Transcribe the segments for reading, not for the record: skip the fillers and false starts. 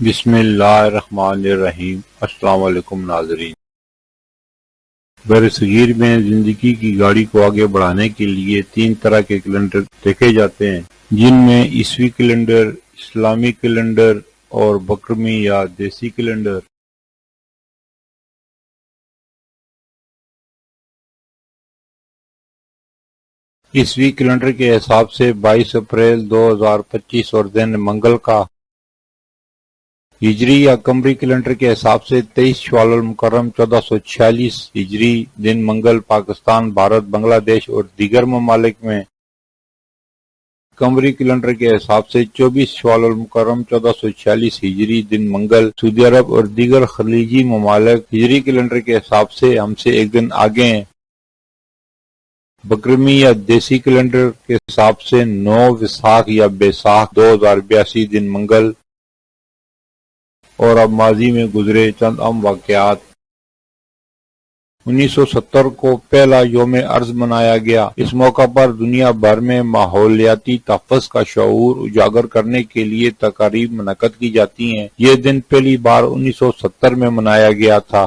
بسم اللہ الرحمن الرحیم۔ السلام علیکم ناظرین۔ برصغیر میں زندگی کی گاڑی کو آگے بڑھانے کے لیے 3 طرح کے کیلنڈر دیکھے جاتے ہیں، جن میں عیسوی کیلنڈر، اسلامی کیلنڈر اور بکرمی یا دیسی کیلنڈر۔ عیسوی کیلنڈر کے حساب سے 22 اپریل 2025 اور دن منگل کا۔ ہجری یا قمری کیلنڈر کے حساب سے 23 شوال المکرم 1446 ہجری، دن منگل پاکستان، بھارت، بنگلہ دیش اور دیگر ممالک میں۔ قمری کیلنڈر کے حساب سے 24 شوال المکرم 1446 ہجری، دن منگل، سعودی عرب اور دیگر خلیجی ممالک ہجری کیلنڈر کے حساب سے ہم سے ایک دن آگے ہیں۔ بکرمی یا دیسی کیلنڈر کے حساب سے 9 وساخ یا بیساکھ 2082 دن منگل۔ اور اب ماضی میں گزرے چند اہم واقعات۔ 1970 کو پہلا یوم ارض منایا گیا۔ اس موقع پر دنیا بھر میں ماحولیاتی تحفظ کا شعور اجاگر کرنے کے لیے تقاریب منعقد کی جاتی ہیں۔ یہ دن پہلی بار 1970 میں منایا گیا تھا۔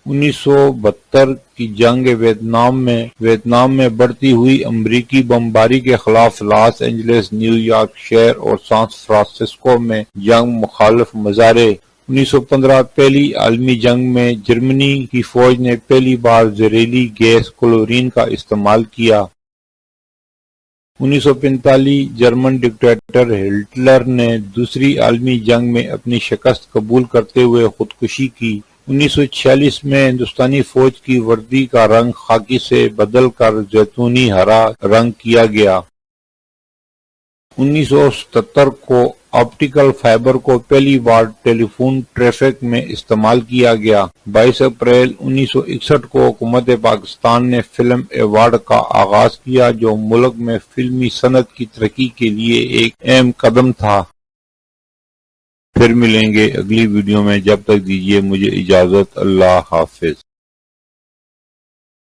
1972 کی جنگ ویتنام میں بڑھتی ہوئی امریکی بمباری کے خلاف لاس اینجلس، نیو یارک شہر اور سان فرانسسکو میں جنگ مخالف مظاہرے۔ 1915 پہلی عالمی جنگ میں جرمنی کی فوج نے پہلی بار زہریلی گیس کلورین کا استعمال کیا۔ 1945 جرمن ڈکٹیٹر ہٹلر نے دوسری عالمی جنگ میں اپنی شکست قبول کرتے ہوئے خودکشی کی۔ 1946 میں ہندوستانی فوج کی وردی کا رنگ خاکی سے بدل کر زیتونی ہرا رنگ کیا گیا۔ 1977 کو آپٹیکل فائبر کو پہلی بار ٹیلی فون ٹریفک میں استعمال کیا گیا۔ 22 اپریل 1961 کو حکومت پاکستان نے فلم ایوارڈ کا آغاز کیا، جو ملک میں فلمی صنعت کی ترقی کے لیے ایک اہم قدم تھا۔ پھر ملیں گے اگلی ویڈیو میں، جب تک دیجیے مجھے اجازت۔ اللہ حافظ۔